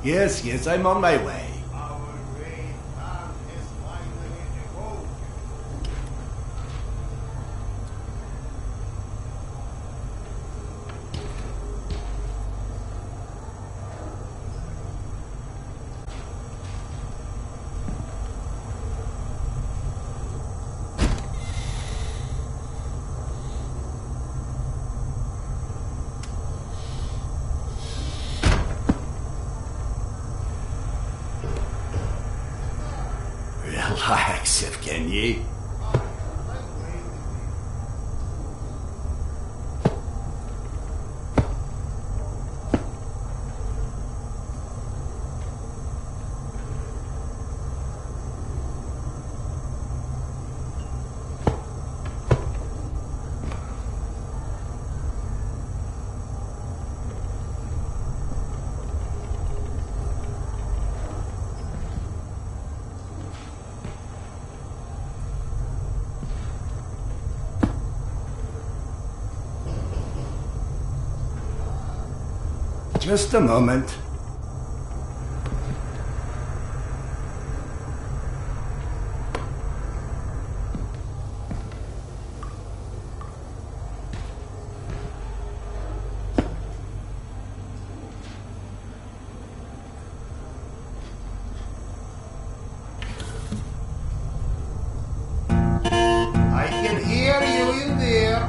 Yes, yes, I'm on my way. Relax, Evgeny. Just a moment. I can hear you in there.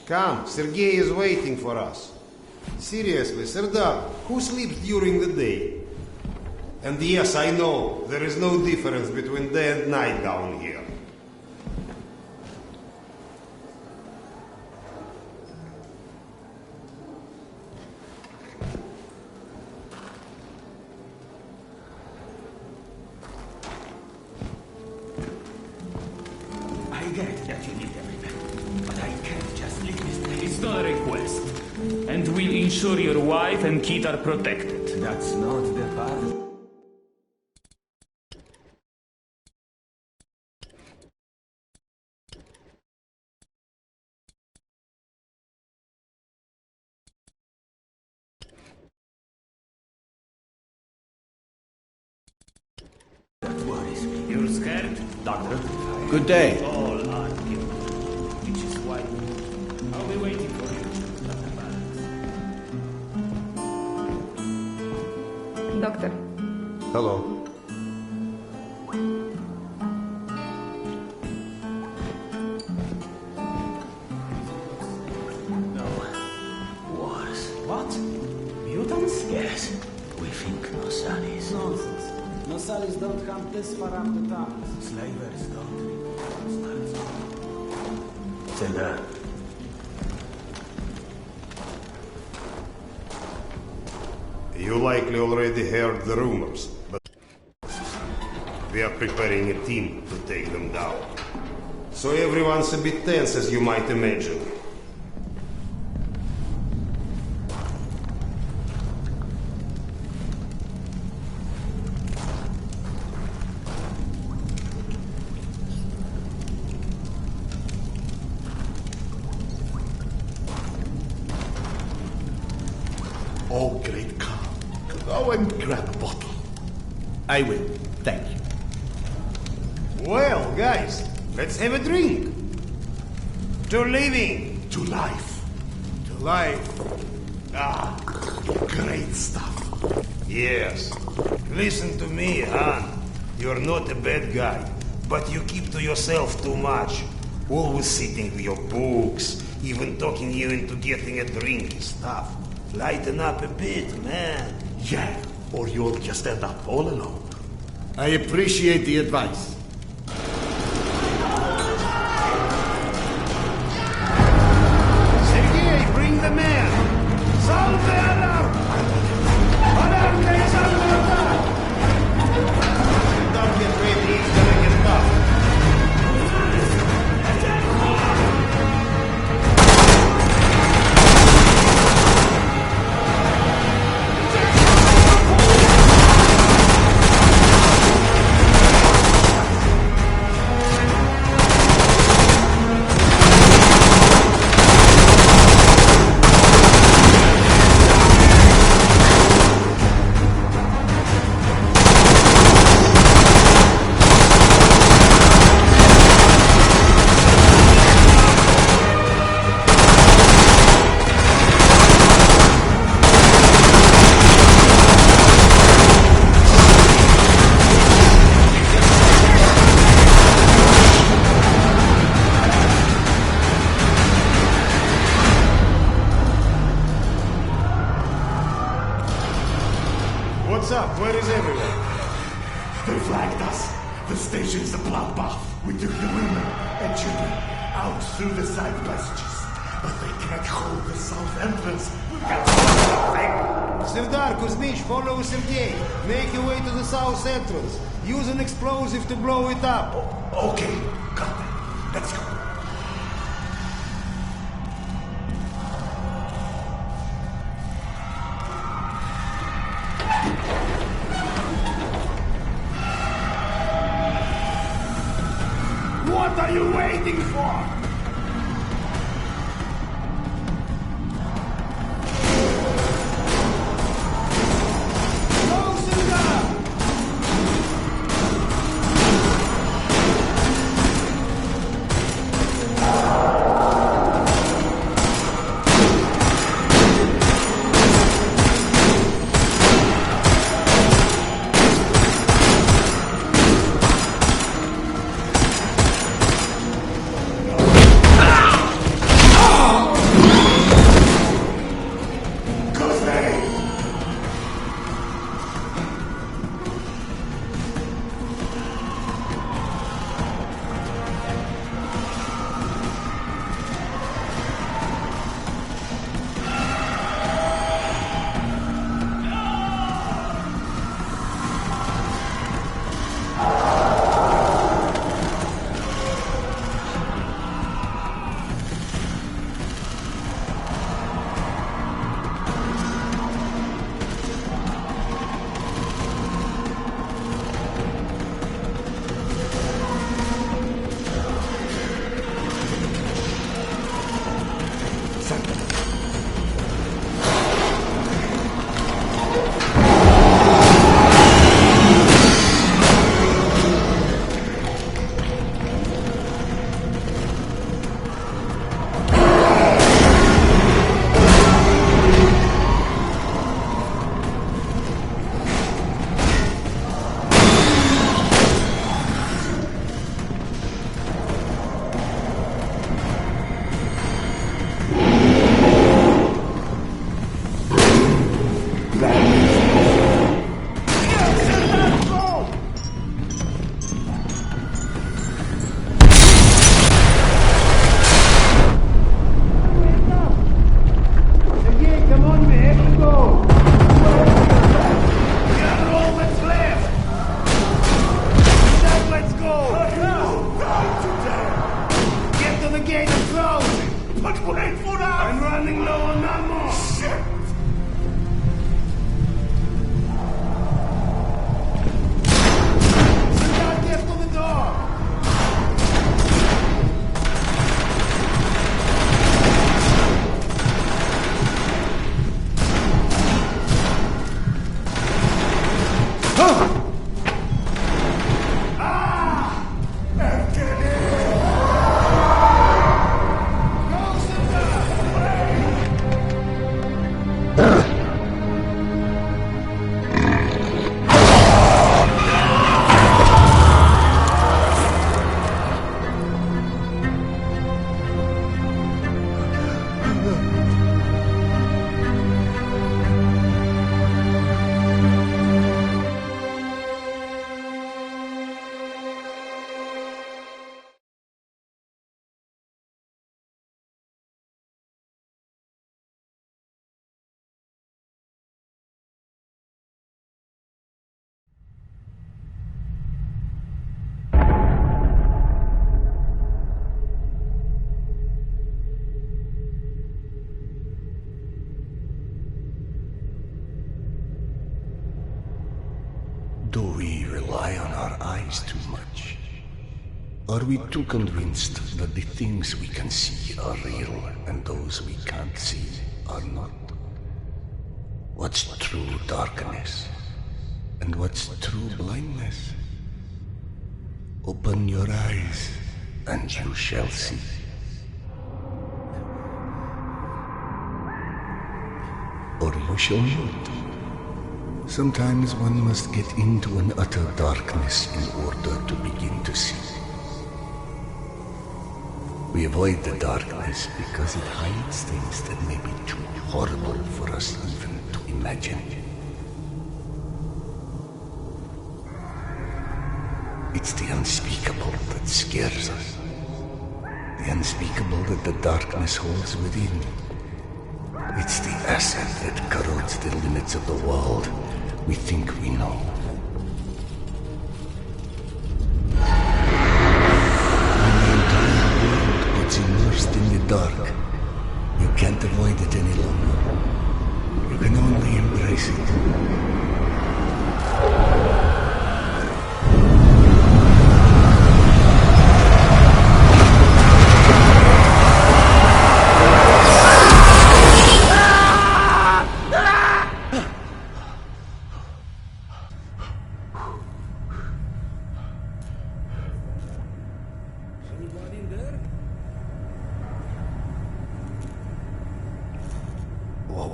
Come, Sergei is waiting for us. Seriously, Serdar, who sleeps during the day? And yes, I know, there is no difference between day and night down here. I get that you need everything, but I can't just leave this. It's not a request. And we'll ensure your wife and kid are protected. That's not the part. That worries me. You're scared? Doctor? Good day. All are guilty. Which is why I'll be waiting for you, Dr. Barnes. Doctor, Hello. No. Wars. What? Mutants? Yes. We think Nosalis. Nonsense. Nosalis don't come this far up the towns. Slavers don't. Serdar. You likely already heard the rumors, but we are preparing a team to take them down. So everyone's a bit tense, as you might imagine. Oh, great car. Go and grab a bottle. I will. Thank you. Well, guys, let's have a drink. To living. To life. To life. Ah, Great stuff. yes. Listen to me, Han. You're not a bad guy, but you keep to yourself too much. Always sitting with your books, even talking you into getting a drink and stuff. Lighten up a bit, man. Yeah, or you'll just end up all alone. I appreciate the advice. Sergei, bring the man. Salve alarm! Alarm is under attack! Don't get ready, it's gonna get tough. up? Where is everyone? They flagged us. The station is a bloodbath. We took the women and children out through the side passages. But they can't hold the south entrance. We got something. Serdar, Kuzmich, follow Sergei. Make your way to the south entrance. Use an explosive to blow it up. Okay, got it. Let's go. What are you waiting for? Do we rely on our eyes too much? Are we too convinced that the things we can see are real and those we can't see are not? What's true darkness and what's true blindness? Open your eyes and you shall see. Or you shall not. Sometimes one must get into an utter darkness in order to begin to see. We avoid the darkness because it hides things that may be too horrible for us even to imagine. It's the unspeakable that scares us. The unspeakable that the darkness holds within. It's the asset that corrodes the limits of the world we think we know. When the entire world gets immersed in the dark, you can't avoid it any longer. You can only embrace it.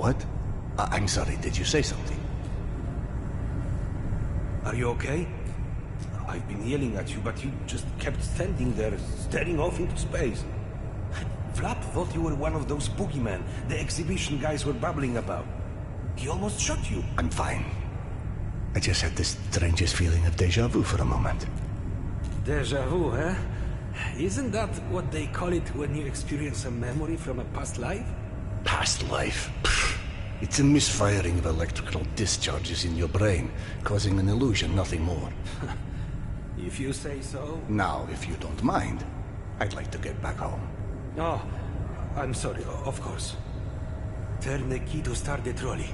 What? I'm sorry, did you say something? Are you okay? I've been yelling at you, but you just kept standing there, staring off into space. Flap thought you were one of those boogeymen the exhibition guys were babbling about. He almost shot you. I'm fine. I just had this strangest feeling of deja vu for a moment. Deja vu, huh? Isn't that what they call it when you experience a memory from a past life? Past life? It's a misfiring of electrical discharges in your brain, causing an illusion, nothing more. If you say so. Now, if you don't mind, I'd like to get back home. Oh, I'm sorry, of course. Turn the key to start the trolley.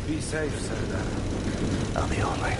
Be safe, Sardar. I'll be all right.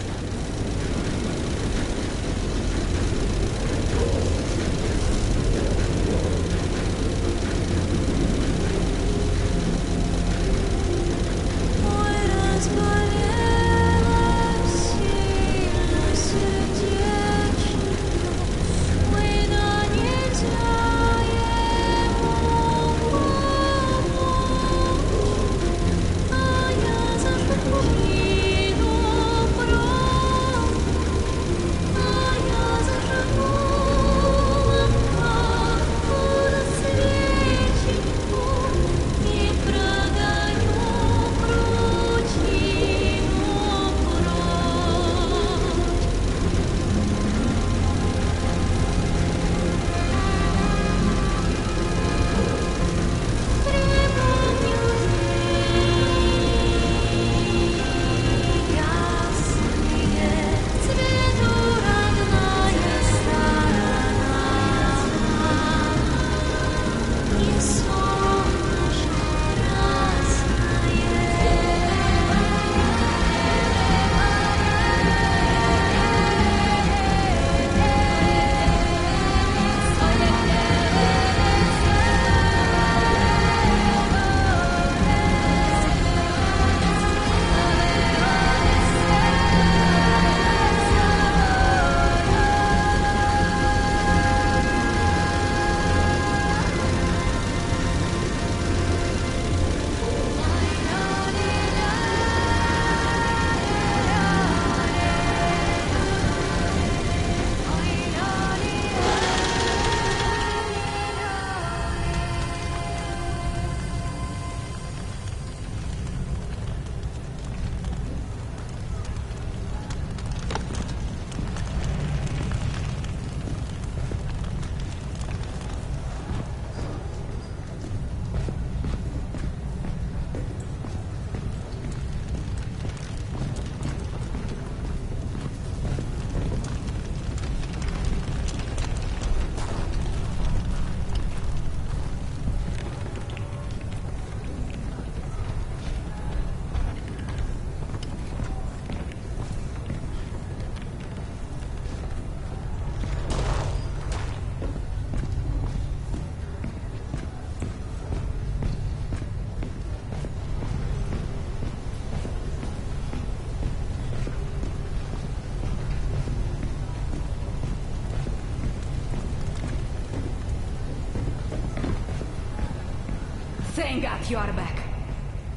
Thank God you are back.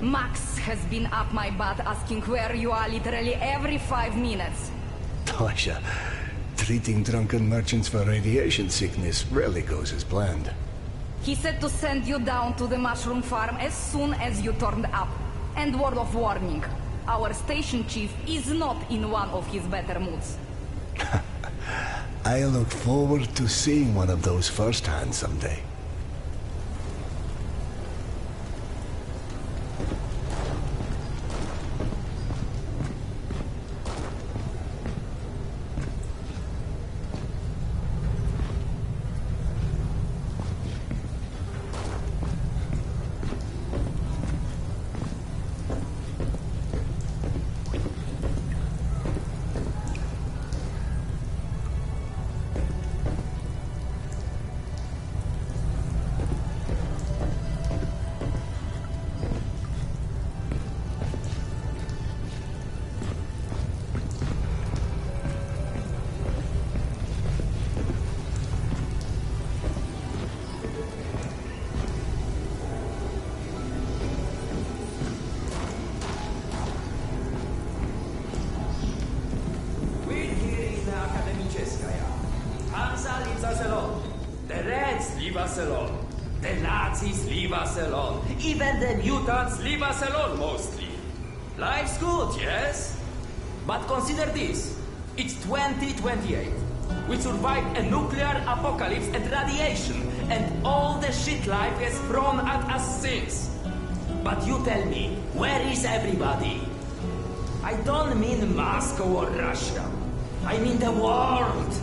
Max has been up my butt asking where you are literally every 5 minutes. Tasha, treating drunken merchants for radiation sickness rarely goes as planned. He said to send you down to the mushroom farm as soon as you turned up. And word of warning, our station chief is not in one of his better moods. I look forward to seeing one of those firsthand someday. The Nazis leave us alone. Even the mutants leave us alone, mostly. Life's good, yes? But consider this. It's 2028. We survived a nuclear apocalypse and radiation, and all the shit life has thrown at us since. But you tell me, where is everybody? I don't mean Moscow or Russia. I mean the world.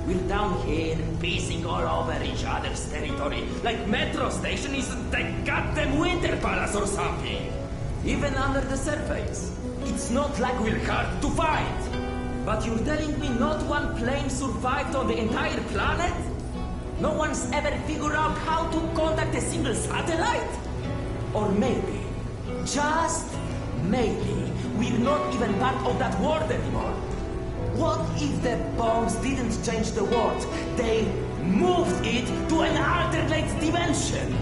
We're down here, pissing all over each other's territory, like Metro station is the goddamn Winter Palace or something. Even under the surface, it's not like we're hard to fight. But you're telling me not one plane survived on the entire planet? No one's ever figured out how to contact a single satellite? Or maybe, just maybe, we're not even part of that world anymore. What if the bombs didn't change the world? They moved it to an alternate dimension.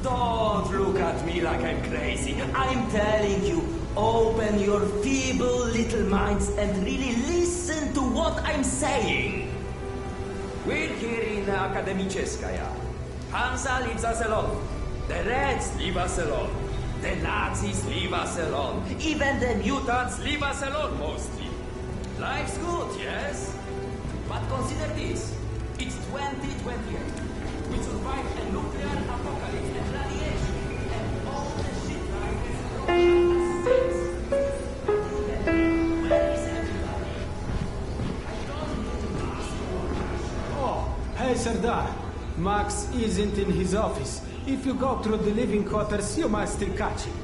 Don't look at me like I'm crazy. I'm telling you, open your feeble little minds and really listen to what I'm saying. We're here in Akademicheskaya. Hansa leaves us alone. The Reds leave us alone. The Nazis leave us alone. Even the mutants leave us alone, mostly. Life's good, yes? But consider this. It's 2028. We survived a nuclear apocalypse and radiation. And all the shit life is thrown at us. Where is everybody? I don't need to ask for. Oh, hey Sardar. Max isn't in his office. If you go through the living quarters, you might still catch him.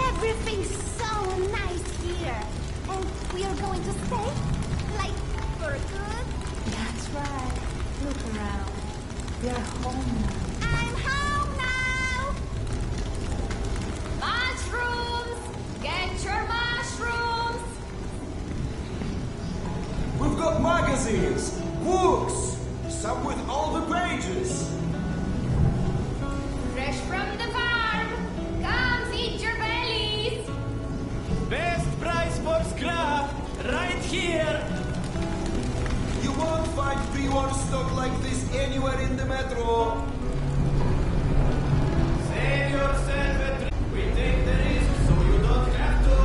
Everything's so nice here. And we are going to stay? Like, for good? That's right. Look around. We are home now. I'm home now! Mushrooms! Get your mushrooms! We've got magazines, books, some with all the pages. Fresh from the farm! Come feed your bellies! Best price for scrap, right here! You won't find pre-war stock like this anywhere in the metro. Save yourself a trip. We take the risk so you don't have to.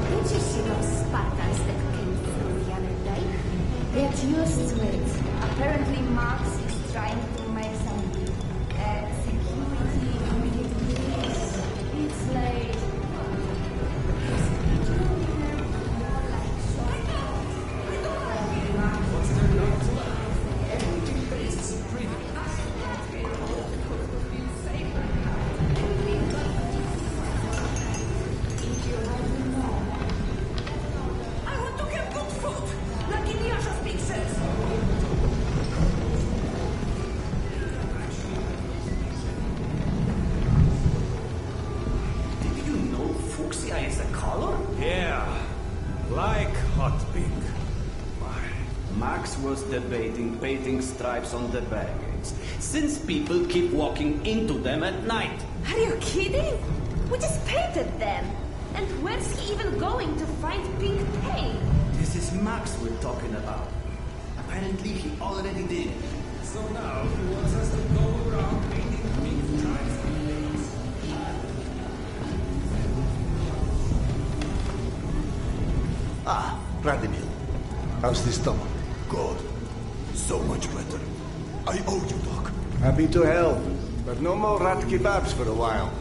Did you see those Spartans that came through the other day? Get used to it. Apparently Max is trying to make some security communities. It's late. fuchsia is a color? Yeah, like hot pink. Why? Max was debating painting stripes on the barricades, since people keep walking into them at night. Are you kidding? We just painted them. And where's he even going to find pink paint? This is Max we're talking about. Apparently he already did. So now he wants us to go around painting pink stripes on things. Ah, Vladimir. How's the stomach? God, so much better. I owe you, Doc. Happy to help, but no more rat kebabs for a while.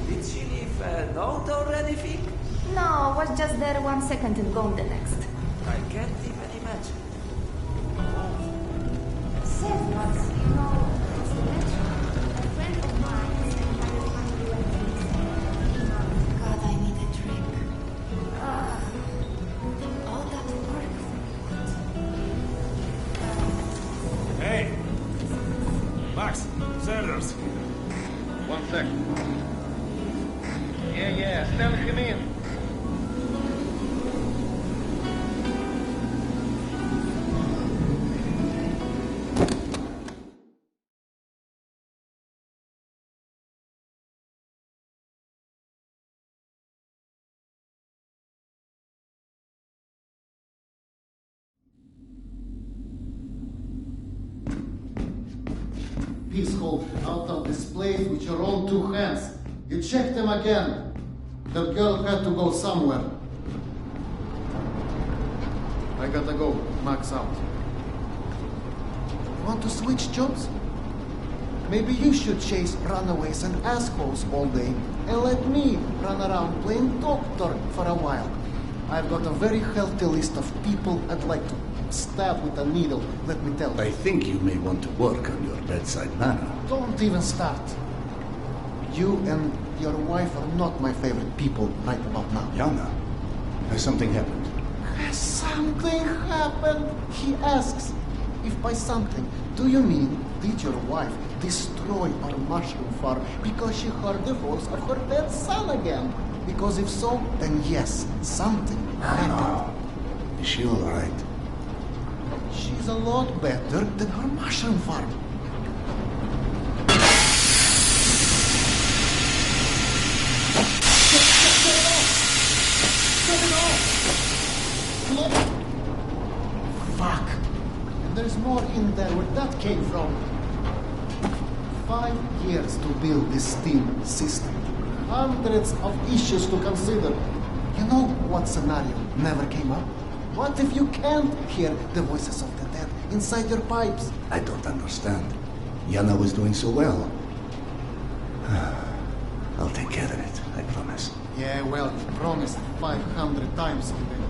Did she leave a note already, Vic? No, was just there 1 second and gone the next. I can't even imagine. Said once, you know, it's the Metro. A friend of mine said I will find you at things. God, I need a drink. All that work for Hey! Max, Sanders. 1 sec. Yeah, send him in. Please hold out of displays with your own 2 hands. You check them again. That girl had to go somewhere. I gotta go. Max out. Want to switch jobs? Maybe you should chase runaways and assholes all day and let me run around playing doctor for a while. I've got a very healthy list of people I'd like to stab with a needle, let me tell you. I think you may want to work on your bedside manner. Don't even start. You and your wife are not my favorite people right about now. Yana, has something happened? Has something happened? He asks. If by something, do you mean did your wife destroy our mushroom farm because she heard the voice of her dead son again? Because if so, then yes, something happened. Is she all right? She's a lot better than her mushroom farm. Fuck! And there's more in there where that came from. 5 years to build this steam system. Hundreds of issues to consider. You know what scenario never came up? What if you can't hear the voices of the dead inside your pipes? I don't understand. Yana was doing so well. I'll take care of it, I promise. Yeah, well, you promised 500 times today.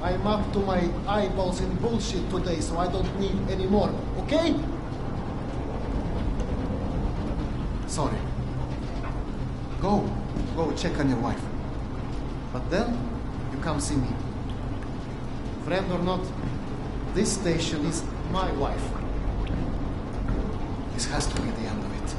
I'm up to my eyeballs in bullshit today, so I don't need any more, okay? Sorry. Go check on your wife. But then, you come see me. Friend or not, this station is my wife. This has to be the end of it.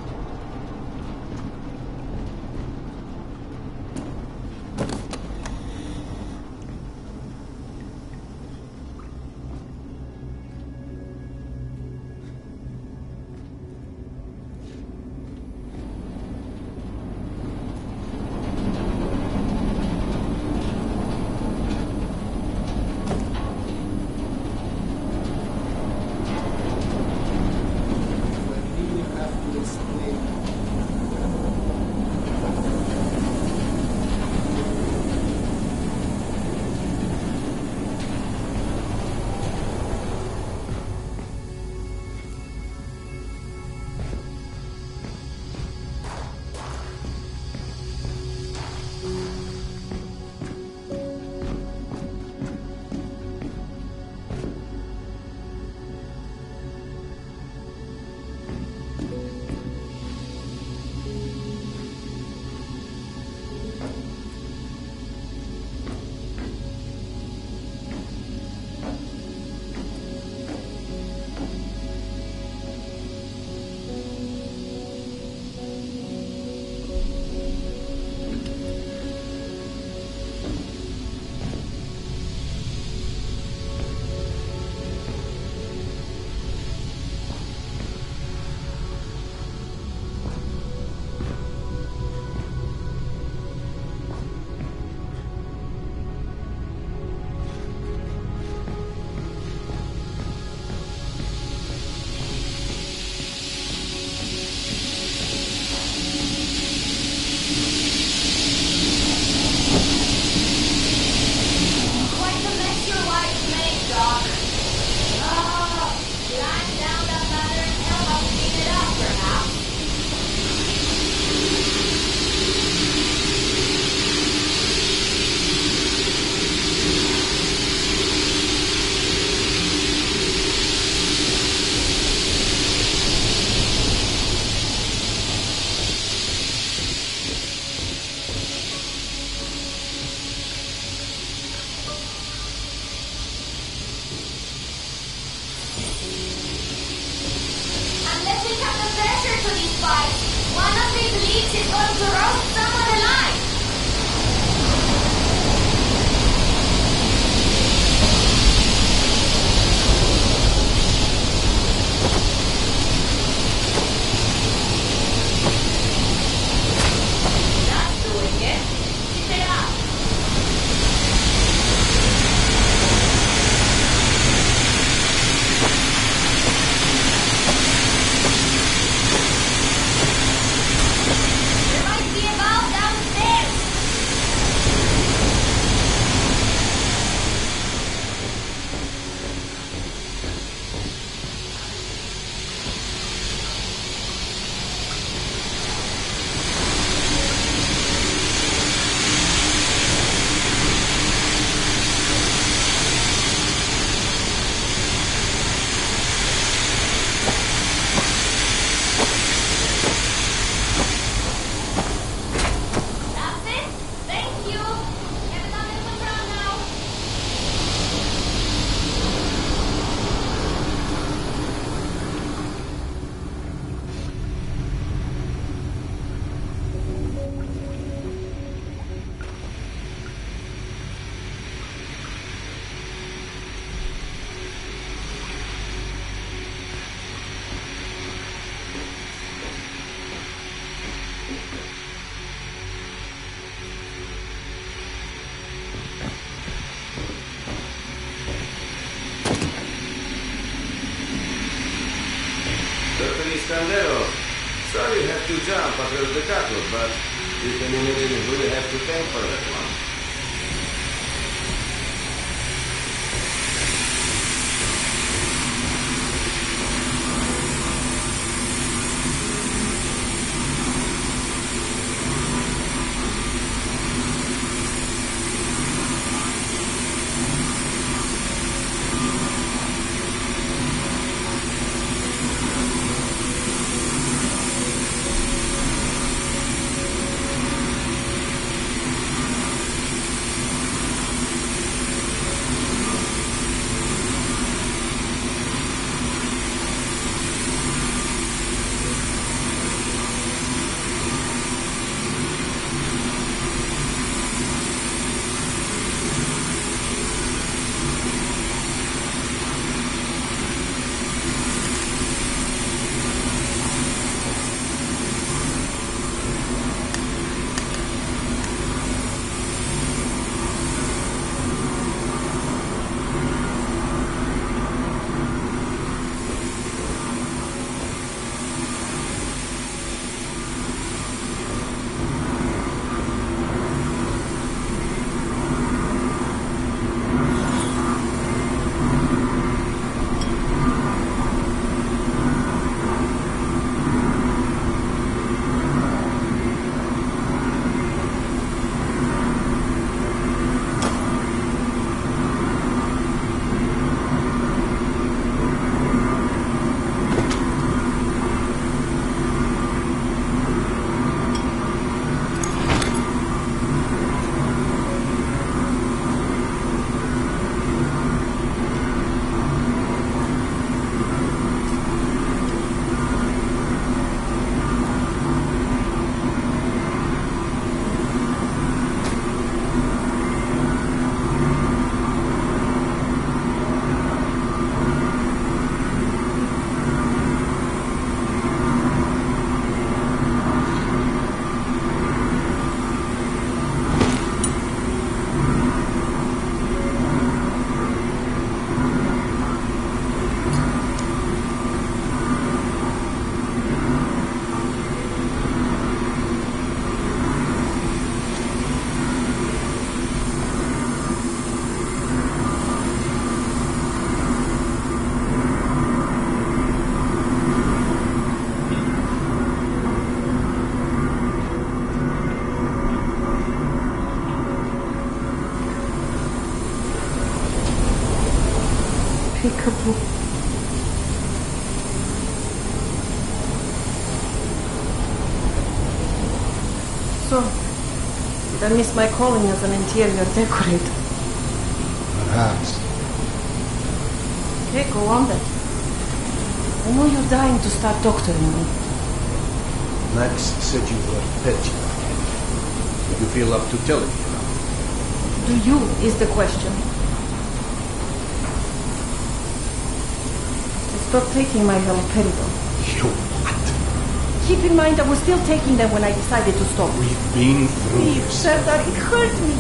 fight. One of these leaks is going to roast someone alive. That's doing it. Keep it up. There might be a valve downstairs. That's it. Thank you. Get it under control now. Dr. Iskandero, sorry you have to jump across the catwalk, but you can imagine who you have to thank for that one. Peekaboo. So, did I miss my calling as an interior decorator? Perhaps. Okay, go on then. I know you're dying to start doctoring me. Max said you were petulant. Do you feel up to telling me now? Do you is the question. I stopped taking my haloperidol. You what? Keep in mind I was still taking them when I decided to stop. We've been through Please, this. Serdar, it hurt me.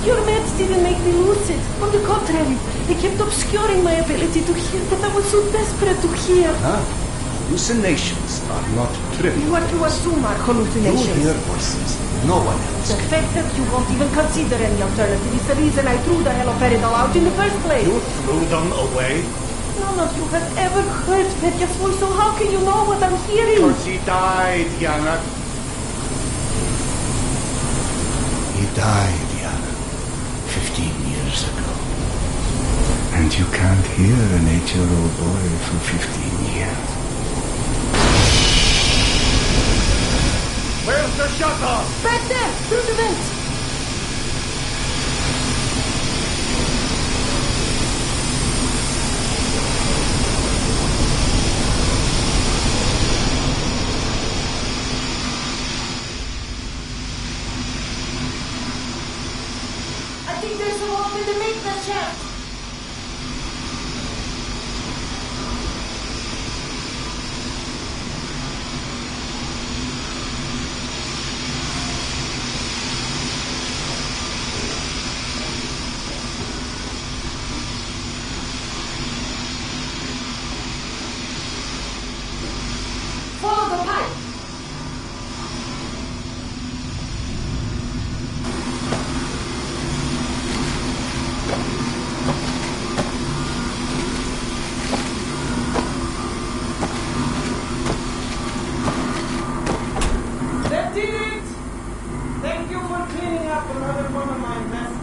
Your meds didn't make me lucid. On the contrary, they kept obscuring my ability to hear what I was so desperate to hear. Huh? Hallucinations are not trivial. What you assume are hallucinations. You hear voices. No one else. The fact that you won't even consider any alternative is the reason I threw the haloperidol out in the first place. You threw them away? None of you has ever heard Petya's voice, so how can you know what I'm hearing? Because he died, Yana. He died, Yana. 15 years ago. And you can't hear an 8-year-old boy for 15 years. Where's the shutter? Back there, through the vents. I think there's a hole in the maintenance shaft. Follow the pipe. That did it! Thank you for cleaning up another one of my messes.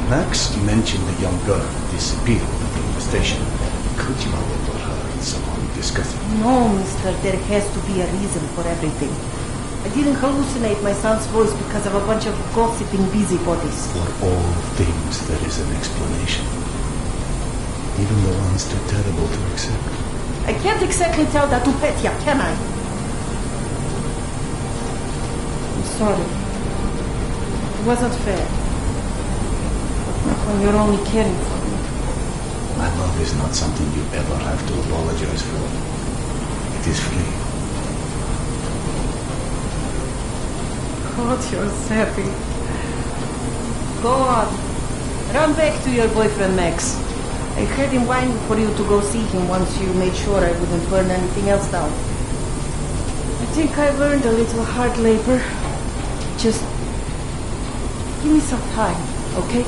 Max mentioned the young girl who disappeared from the station. Could you have overheard someone discussing? No, mister, there has to be a reason for everything. I didn't hallucinate my son's voice because of a bunch of gossiping busybodies. For all things there is an explanation. Even the ones too terrible to accept. I can't exactly tell that to Petya, can I? I'm sorry. It wasn't fair. When you're only caring for me. My love is not something you ever have to apologize for. It is free. God, you're savvy. Go on. Run back to your boyfriend, Max. I had him whining for you to go see him once you made sure I wouldn't burn anything else down. I think I've earned a little hard labor. Just give me some time, okay?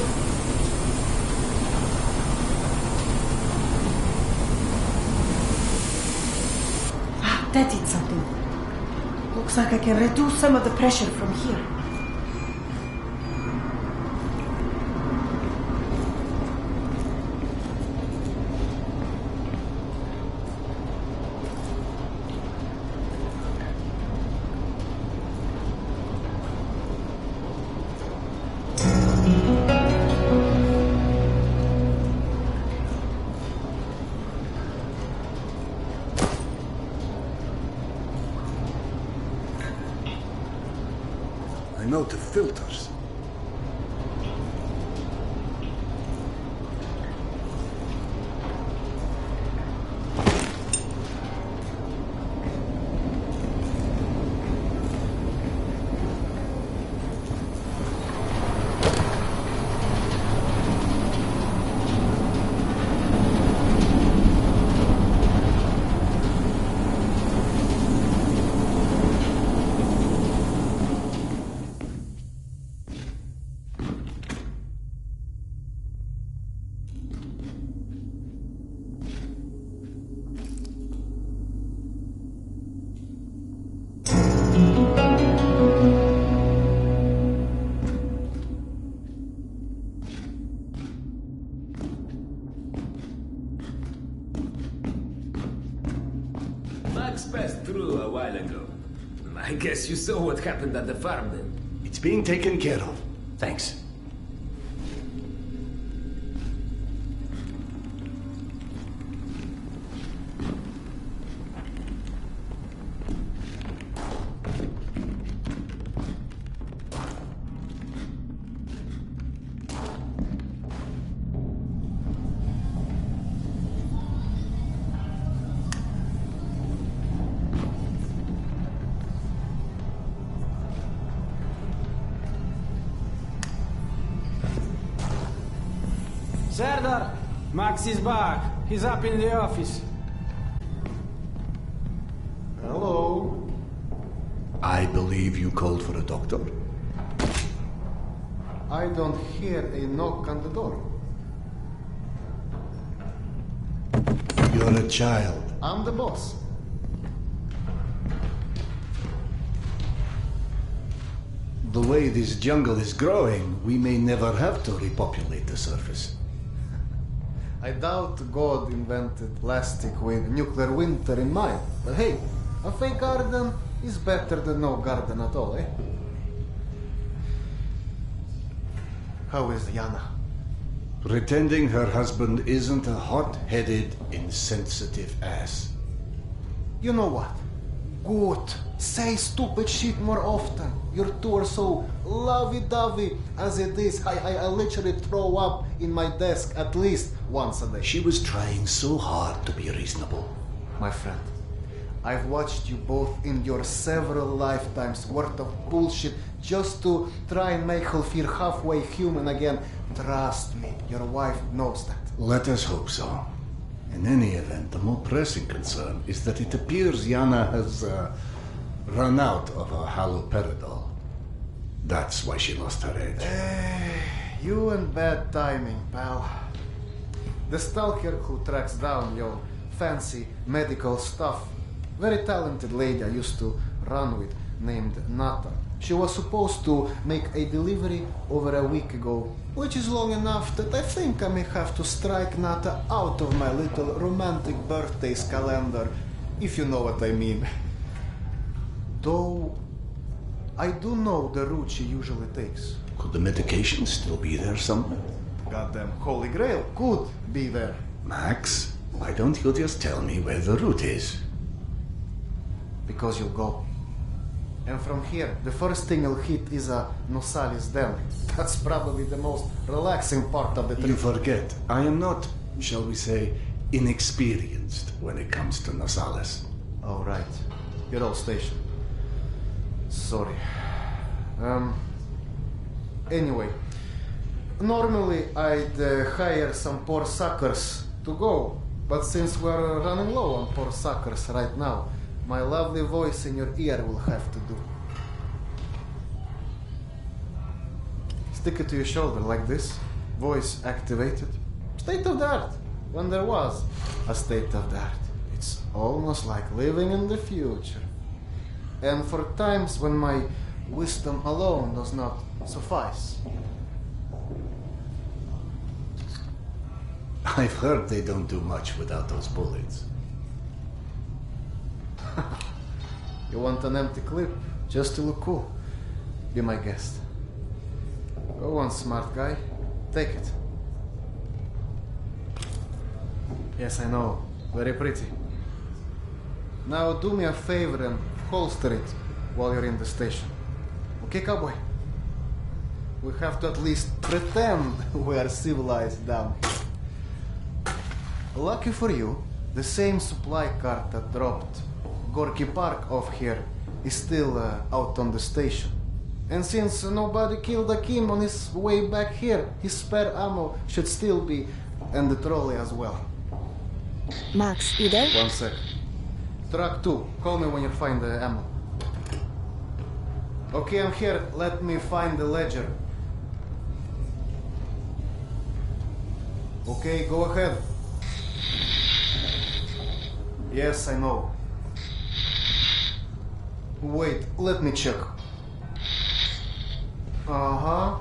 That did something. Looks like I can reduce some of the pressure from here. I know the filters. passed through a while ago. I guess you saw what happened at the farm then. It's being taken care of. Thanks. Serdar, Max is back. He's up in the office. Hello. I believe you called for a doctor. I don't hear a knock on the door. You're a child. I'm the boss. The way this jungle is growing, we may never have to repopulate the surface. I doubt God invented plastic with nuclear winter in mind. But hey, a fake garden is better than no garden at all, eh? How is Yana? Pretending her husband isn't a hot-headed, insensitive ass. You know what? Good. Say stupid shit more often. Your two are so lovey-dovey as it is. I literally throw up in my desk at least once a day. She was trying so hard to be reasonable. My friend, I've watched you both endure several lifetimes worth of bullshit just to try and make her feel halfway human again. Trust me, your wife knows that. Let us hope so. In any event, the more pressing concern is that it appears Yana has run out of her haloperidol. That's why she lost her edge. You and bad timing, pal. The stalker who tracks down your fancy medical stuff, very talented lady I used to run with, named Nata. She was supposed to make a delivery over a week ago, which is long enough that I think I may have to strike Nata out of my little romantic birthdays calendar, if you know what I mean. Though, I do know the route she usually takes. Could the medication still be there somewhere? Goddamn Holy Grail could be there. Max, why don't you just tell me where the route is? Because you'll go. And from here, the first thing you'll hit is a Nosali's Den. That's probably the most relaxing part of the trip. You forget, I am not, shall we say, inexperienced when it comes to Nosales. Oh, right. You're all stationed. Sorry. Anyway, normally I'd hire some poor suckers to go, but since we're running low on poor suckers right now, my lovely voice in your ear will have to do. Stick it to your shoulder like this, voice activated. State of the art, when there was a state of the art. It's almost like living in the future. And for times when my wisdom alone does not suffice. I've heard they don't do much without those bullets. You want an empty clip just to look cool? Be my guest. Go on, smart guy. Take it. Yes, I know. Very pretty. Now do me a favor and holster it while you're in the station. Okay, cowboy? We have to at least pretend we are civilized down here. Lucky for you, the same supply cart that dropped Gorky Park off here is still out on the station. And since nobody killed Akim on his way back here, his spare ammo should still be, and the trolley as well. Max, you there? 1 sec. Truck 2, call me when you find the ammo. Okay, I'm here. Let me find the ledger. Okay, go ahead. Yes, I know. Wait, let me check. Uh-huh.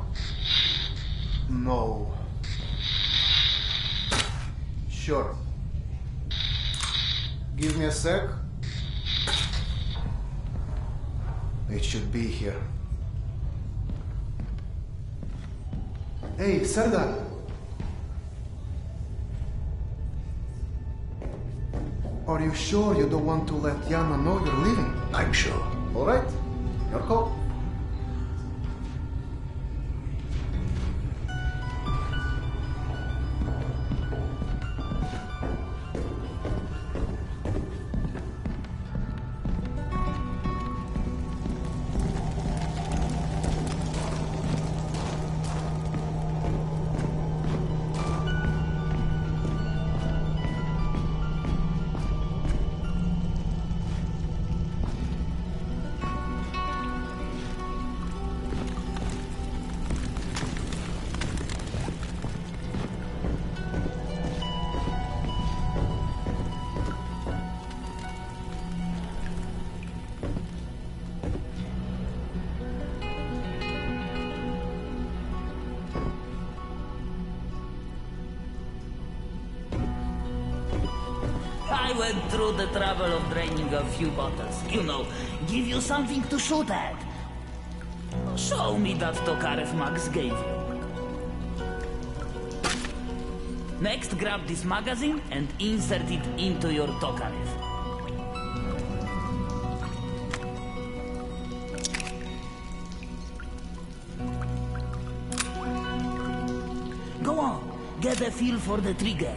No. Sure. Give me a sec. It should be here. Hey, Serdar! Are you sure you don't want to let Yana know you're leaving? I'm sure. Alright, your call. I went through the trouble of draining a few bottles. You know, give you something to shoot at. Show me that Tokarev Max gave you. Next, grab this magazine and insert it into your Tokarev. Go on, get a feel for the trigger.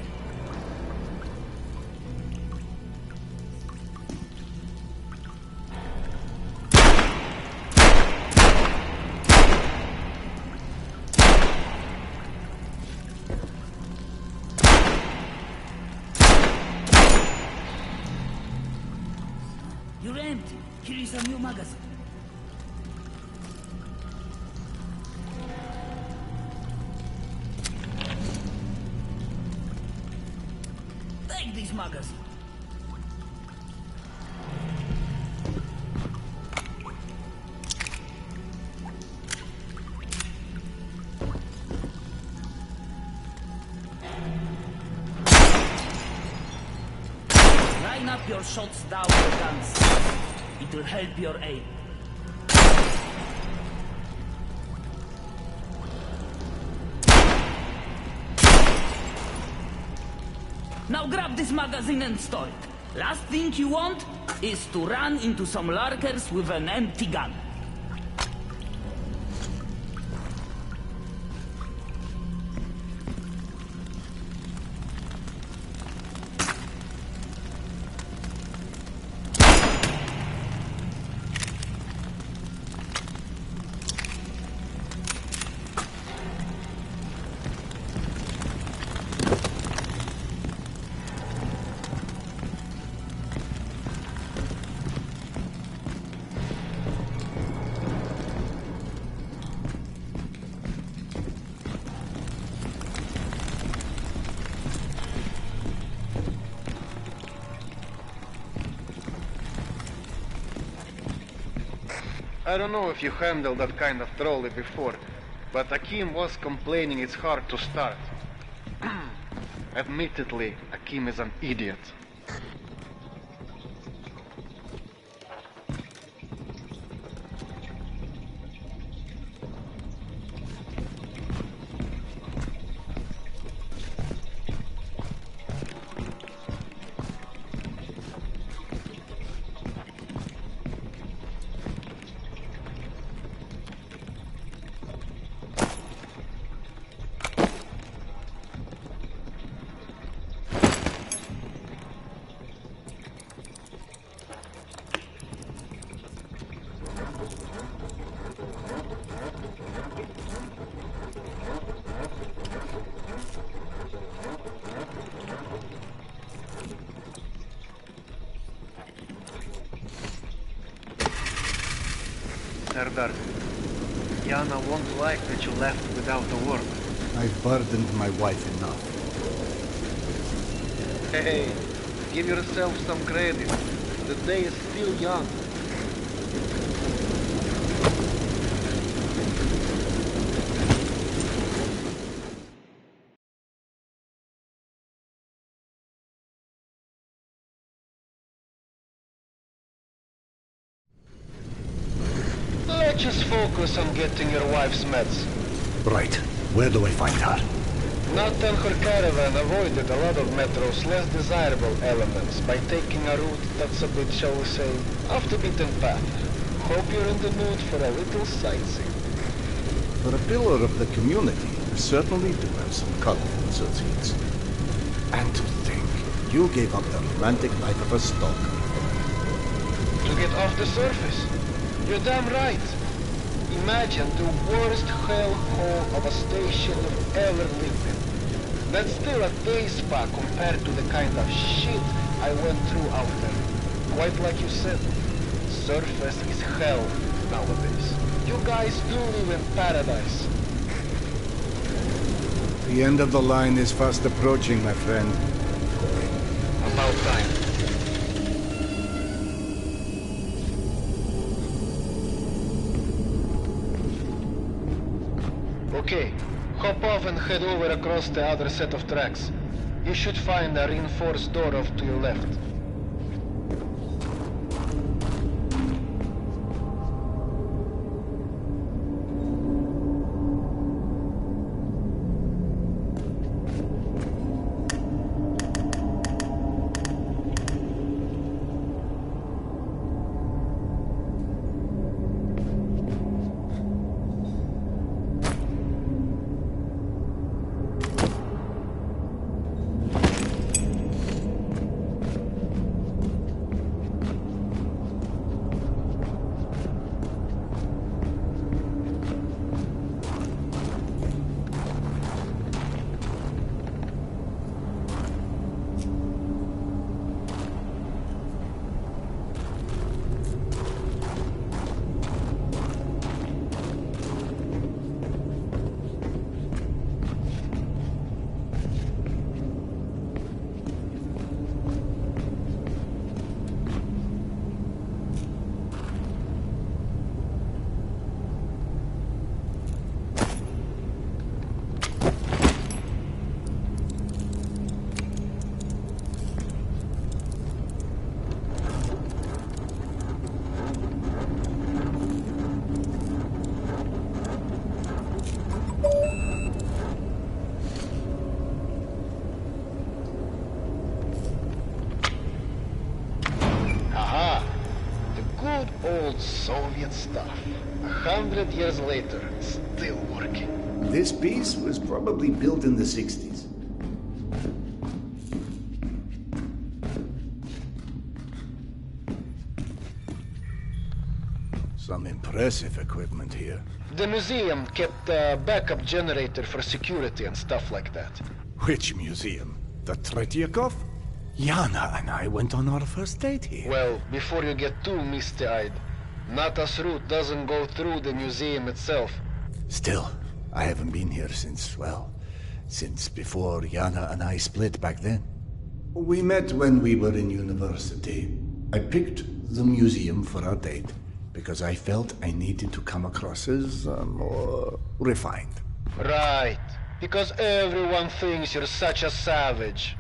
You're empty. Here is a new magazine. Take this magazine. Line up your shots down the guns. It will help your aim. Now grab this magazine and store it. Last thing you want is to run into some lurkers with an empty gun. I don't know if you handled that kind of trolley before, but Akim was complaining it's hard to start. Admittedly, Akim is an idiot. Serdar, Yana won't like that you left without a word. I've burdened my wife enough. Hey, give yourself some credit. The day is still young. Just focus on getting your wife's meds. Right. Where do I find her? Not and her caravan avoided a lot of Metro's less desirable elements by taking a route that's a bit, shall we say, off the beaten path. Hope you're in the mood for a little sightseeing. For a pillar of the community, you certainly do have some colorful associates. And to think, you gave up the romantic life of a stalker. To get off the surface? You're damn right. Imagine the worst hellhole of a station you've ever lived in. That's still a day spa compared to the kind of shit I went through out there. Quite like you said, surface is hell nowadays. You guys do live in paradise. The end of the line is fast approaching, my friend. About time. Okay, hop off and head over across the other set of tracks. You should find a reinforced door off to your left. Old Soviet stuff. 100 years later, still working. This piece was probably built in the 60s. Some impressive equipment here. The museum kept a backup generator for security and stuff like that. Which museum? The Tretyakov? Yana and I went on our first date here. Well, before you get too misty-eyed, Nata's route doesn't go through the museum itself. Still, I haven't been here since before Yana and I split back then. We met when we were in university. I picked the museum for our date because I felt I needed to come across as more refined. Right, because everyone thinks you're such a savage.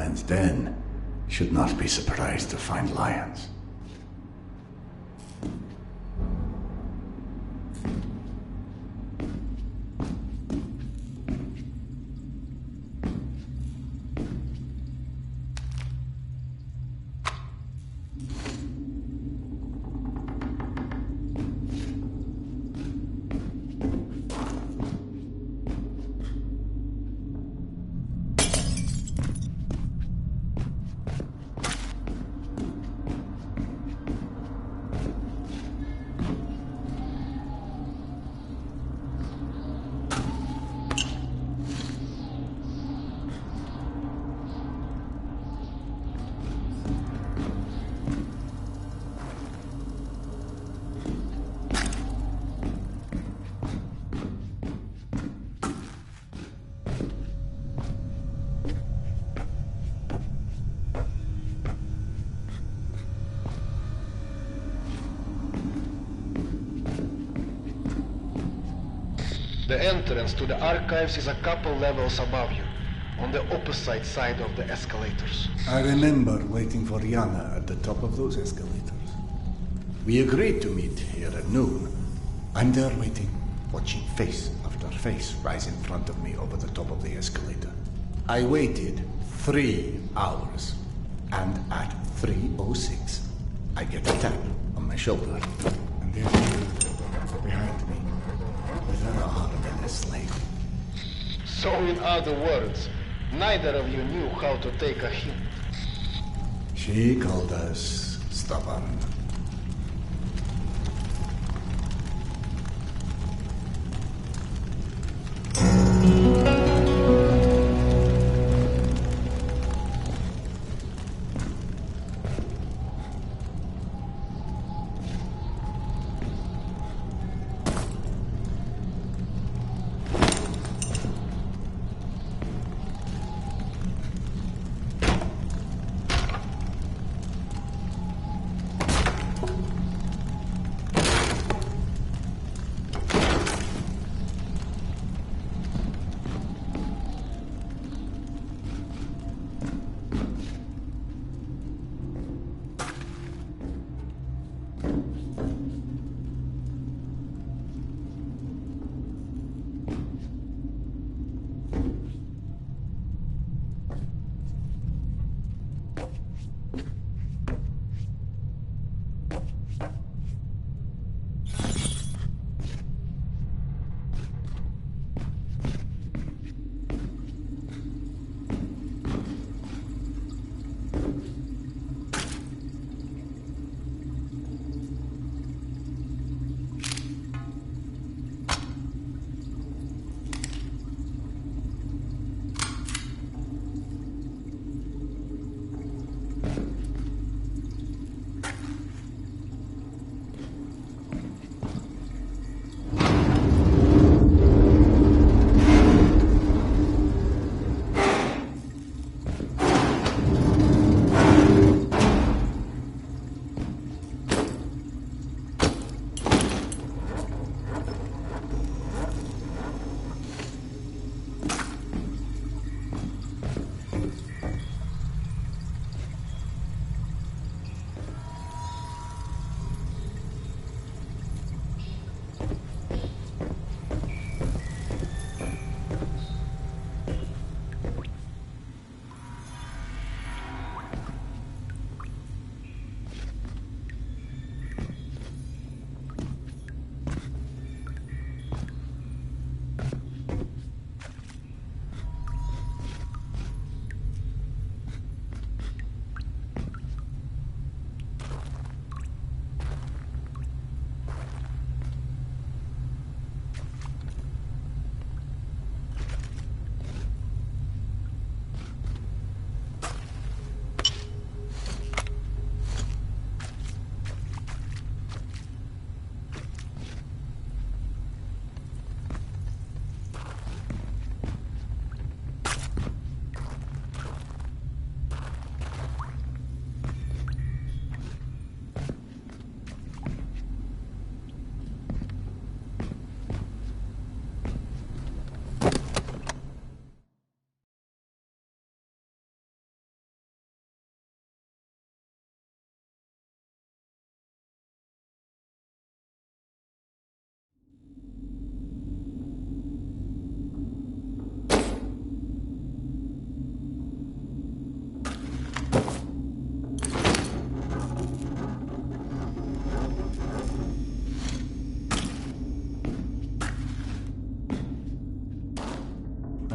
lion's den, should not be surprised to find lions. The entrance to the archives is a couple levels above you, on the opposite side of the escalators. I remember waiting for Yana at the top of those escalators. We agreed to meet here at noon. I'm there waiting, watching face after face rise in front of me over the top of the escalator. I waited 3 hours, and at 3:06, I get a tap on my shoulder, and there's you behind me, with an arm and a slave. So in other words, neither of you knew how to take a hint. She called us stubborn.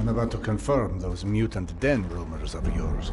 I'm about to confirm those mutant den rumors of yours.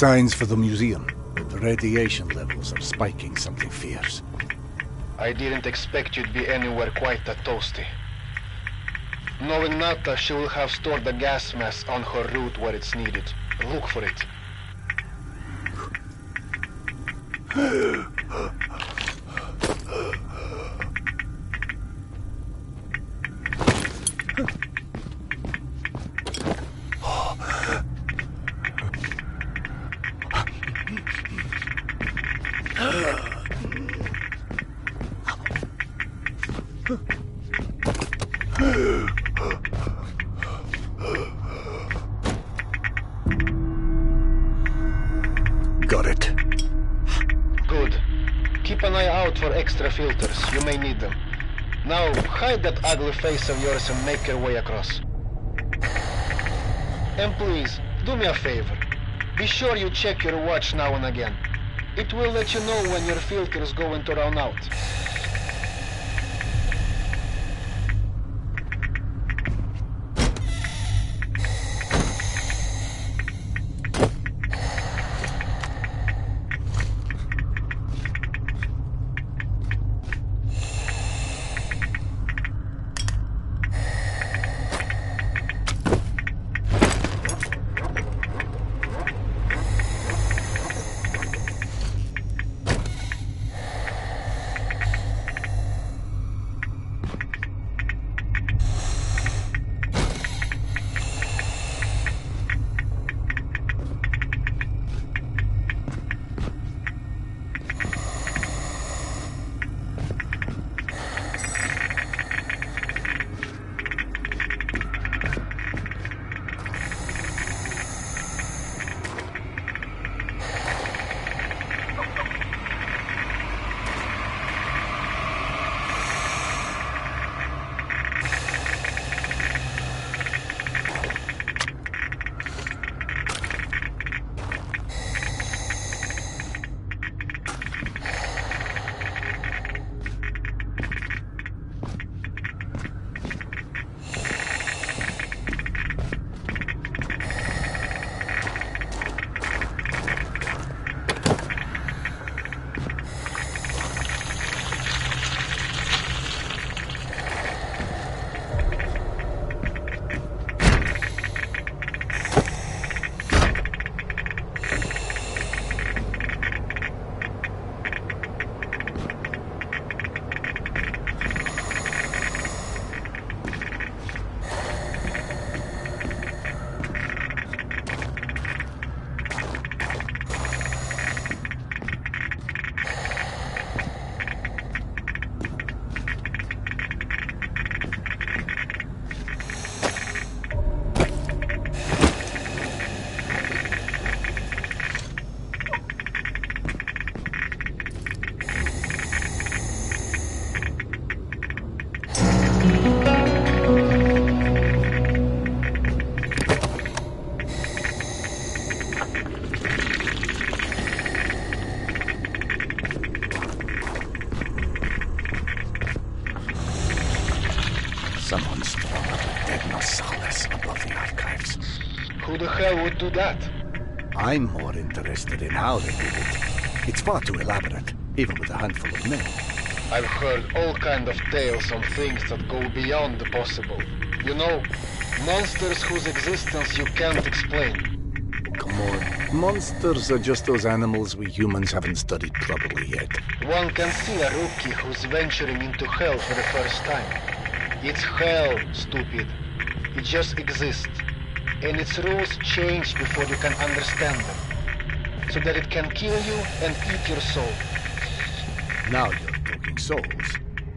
Signs for the museum. The radiation levels are spiking something fierce. I didn't expect you'd be anywhere quite that toasty. Knowing Nata, she will have stored the gas mask on her route where it's needed. Look for it. out for extra filters. You may need them. Now, hide that ugly face of yours and make your way across. And please, do me a favor. Be sure you check your watch now and again. It will let you know when your filters going to run out. Someone's thrown up a dead Marsalis above the archives. Who the hell would do that? I'm more interested in how they did it. It's far too elaborate, even with a handful of men. I've heard all kind of tales on things that go beyond the possible. You know, monsters whose existence you can't explain. Come on. Monsters are just those animals we humans haven't studied properly yet. One can see a rookie who's venturing into hell for the first time. It's hell, stupid. It just exists. And its rules change before you can understand them. So that it can kill you and eat your soul. Now you're talking souls.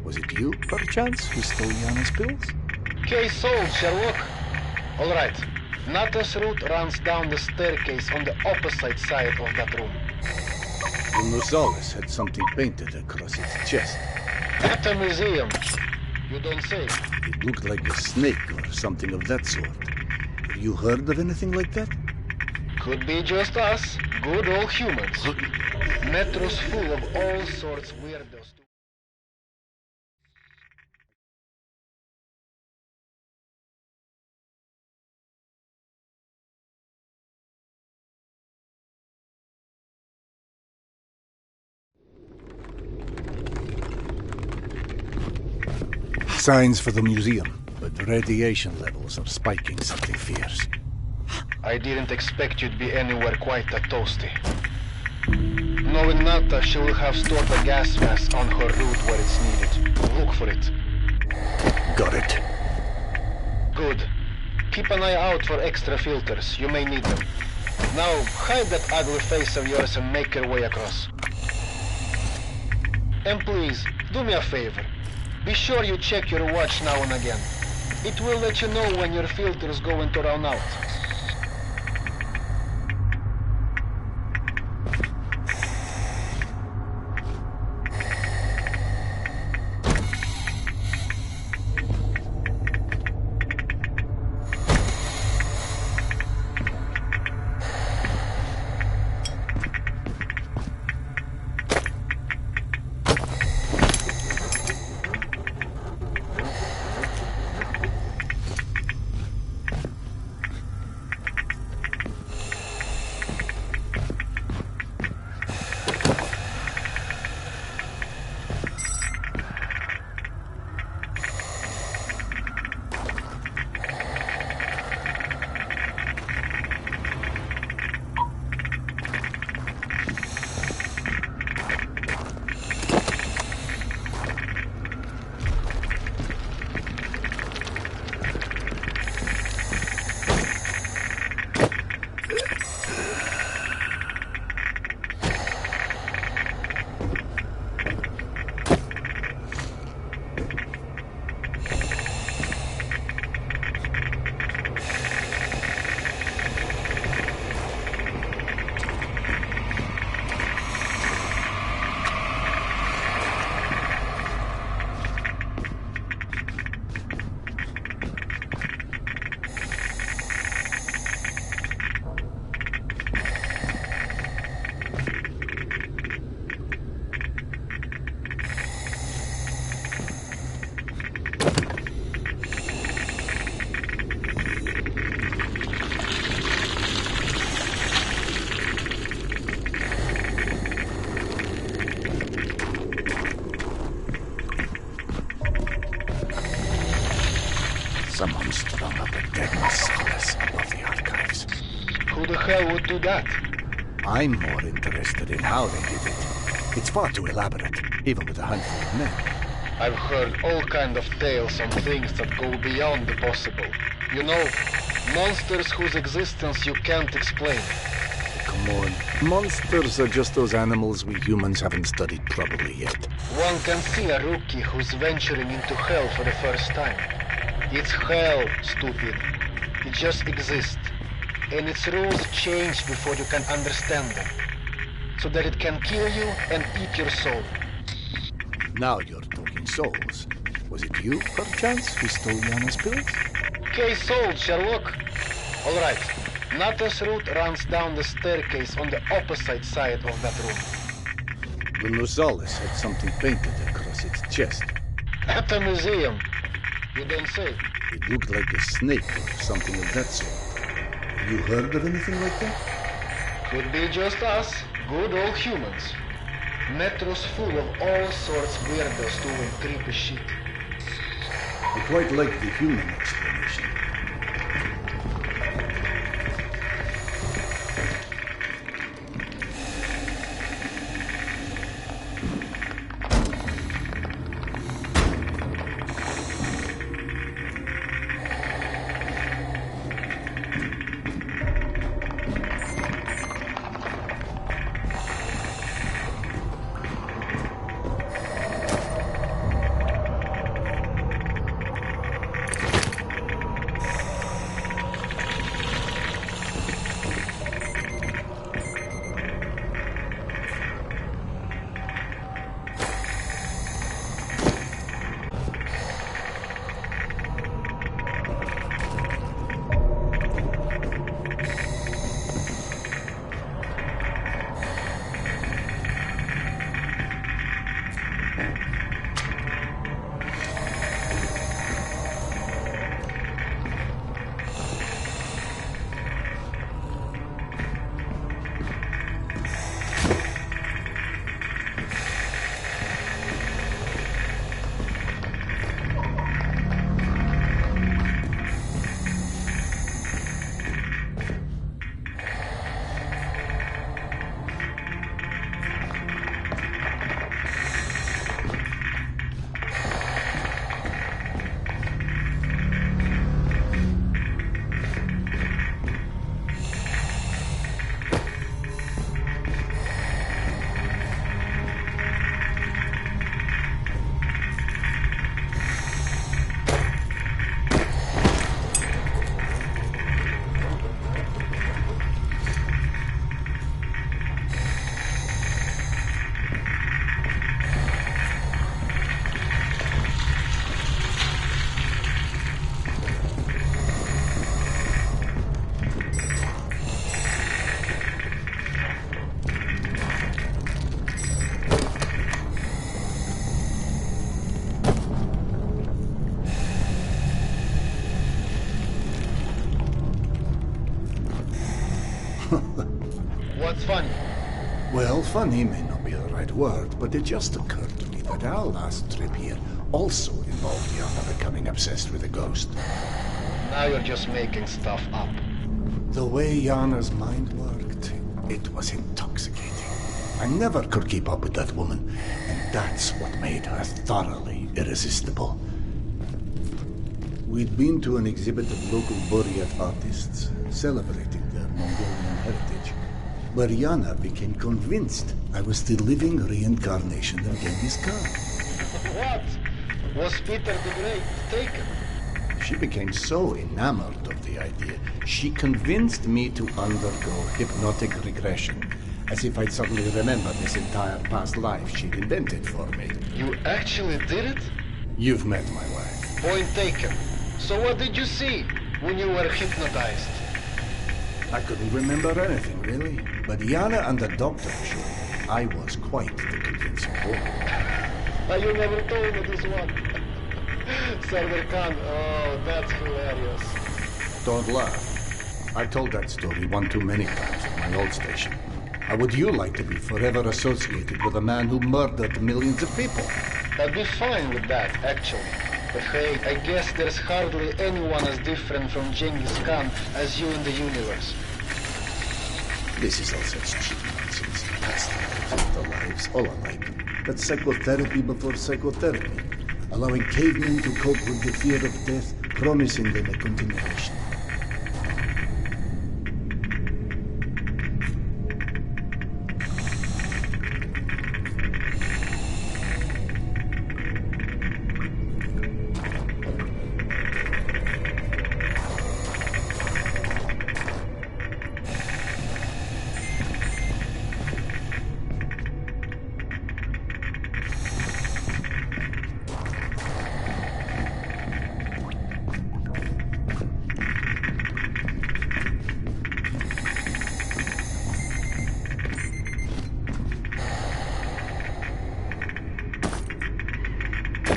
Was it you, perchance, who stole Yana's pills? Case solved, Sherlock. Alright. Nata's route runs down the staircase on the opposite side of that room. The Marsalis had something painted across its chest. At a museum. You don't say. It looked like a snake or something of that sort. Have you heard of anything like that? Could be just us. Good old humans. Metro's full of all sorts of weirdos. Signs for the museum, but the radiation levels are spiking something fierce. I didn't expect you'd be anywhere quite that toasty. Knowing Nata, she will have stored a gas mask on her route where it's needed. Look for it. Got it. Good. Keep an eye out for extra filters. You may need them. Now, hide that ugly face of yours and make your way across. And please, do me a favor. Be sure you check your watch now and again. It will let you know when your filter's going to run out. Who the hell would do that? I'm more interested in how they did it. It's far too elaborate, even with a handful of men. I've heard all kind of tales on things that go beyond the possible. You know, monsters whose existence you can't explain. Come on. Monsters are just those animals we humans haven't studied properly yet. One can see a rookie who's venturing into hell for the first time. It's hell, stupid. It just exists. And its rules change before you can understand them. So that it can kill you and eat your soul. Now you're talking souls. Was it you, perchance, who stole Yana's pills? Case solved, Sherlock. All right. Nata's route runs down the staircase on the opposite side of that room. The Nosalis had something painted across its chest. At a museum. You don't say. It looked like a snake or something of that sort. Have you heard of anything like that? Could be just us, good old humans. Metro's full of all sorts weirdos doing creepy shit. I quite like the human explanation. What's funny? Well, funny may not be the right word, but it just occurred to me that our last trip here also involved Yana becoming obsessed with a ghost. Now you're just making stuff up. The way Yana's mind worked, it was intoxicating. I never could keep up with that woman, and that's what made her thoroughly irresistible. We'd been to an exhibit of local Buryat artists celebrating their Mongolian heritage, where Yana became convinced I was the living reincarnation of Genghis Khan. What? Was Peter the Great taken? She became so enamored of the idea, she convinced me to undergo hypnotic regression, as if I'd suddenly remembered this entire past life she'd invented for me. You actually did it? You've met my wife. Point taken. So what did you see when you were hypnotized? I couldn't remember anything, really. But Yana and the doctor showed me I was quite the convincing woman. You never told me this one. Server Khan, oh, that's hilarious. Don't laugh. I told that story one too many times at my old station. How would you like to be forever associated with a man who murdered millions of people? I'd be fine with that, actually. But hey, I guess there's hardly anyone as different from Genghis Khan as you in the universe. This is all such cheap nonsense. Past the lives, all alike. That's psychotherapy before psychotherapy. Allowing cavemen to cope with the fear of death, promising them a continuation.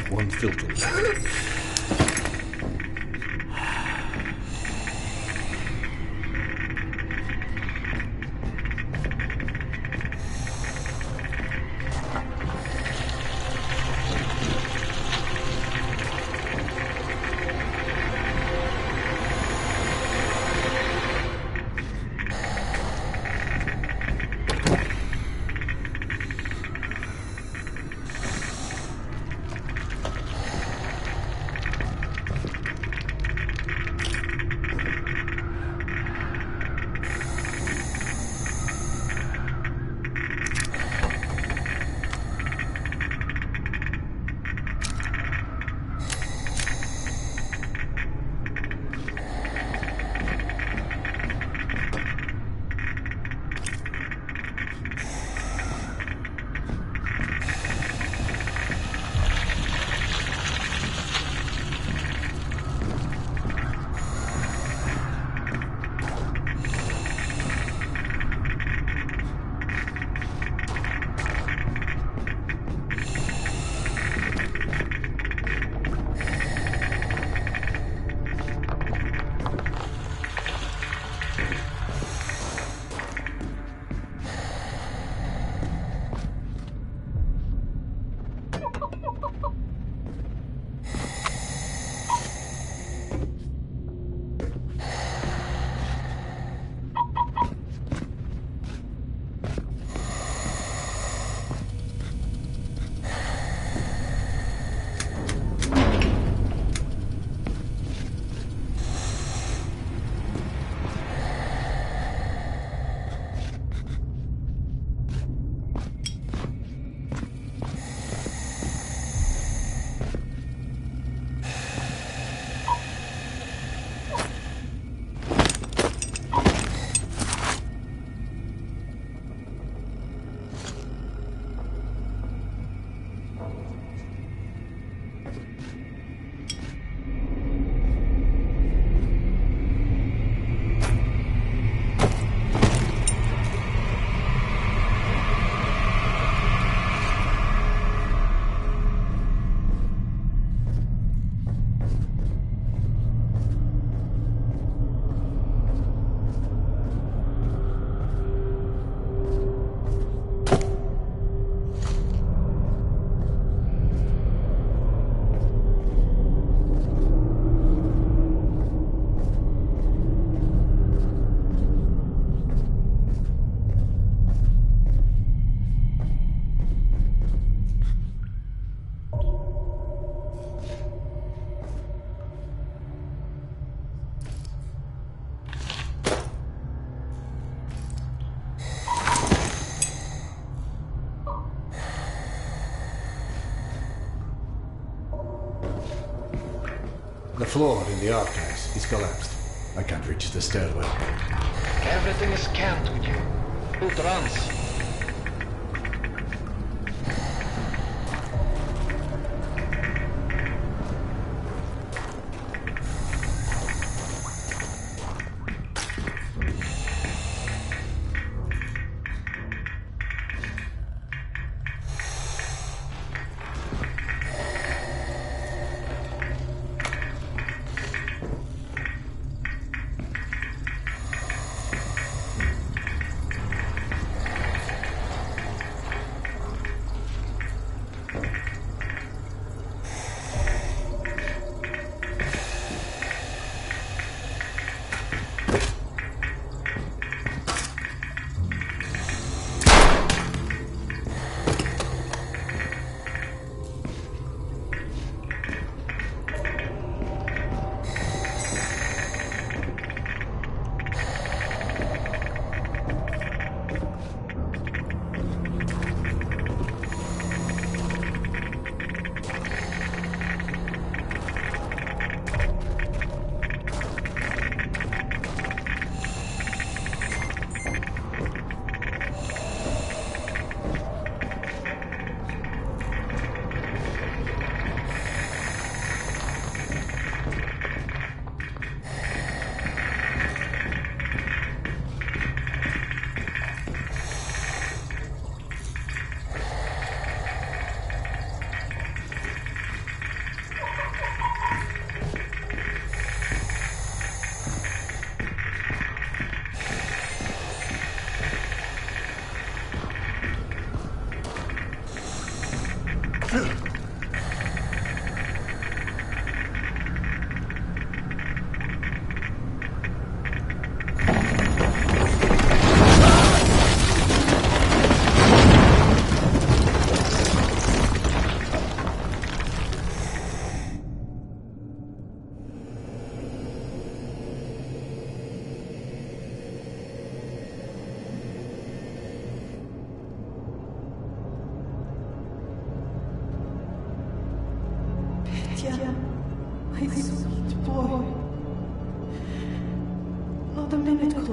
One filter. The floor in the archives is collapsed. I can't reach the stairwell. Everything is scanned with you. Who runs?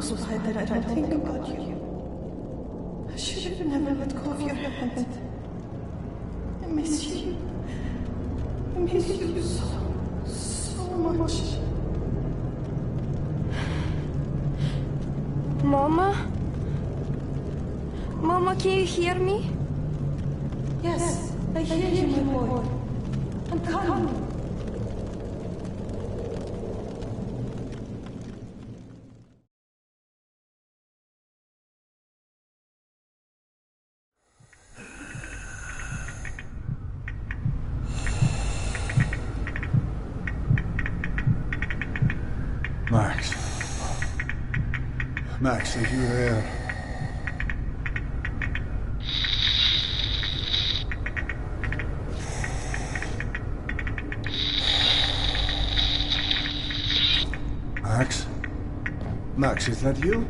so bad that I don't think about you. I should have never let go of your hand. I miss you. I miss you so much. Mama? Mama, can you hear me? Yes, I hear you, my boy. I'm coming. Max, if you're there. Max? Max, is that you?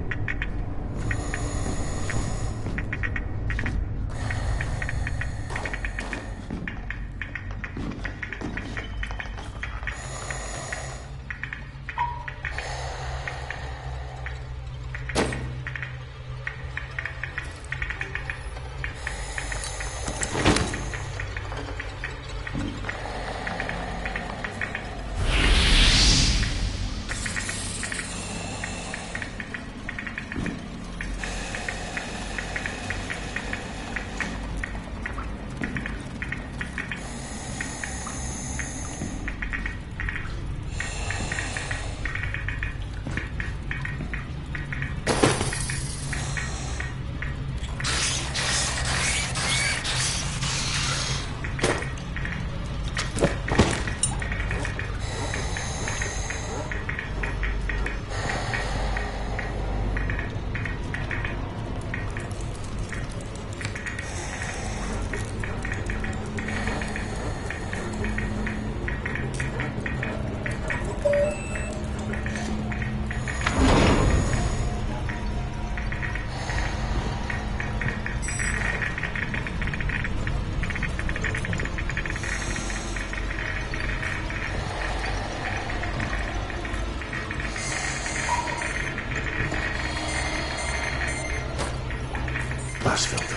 Last filter.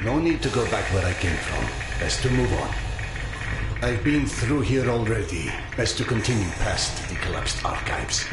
No need to go back where I came from. Best to move on. I've been through here already. Best to continue past the collapsed archives.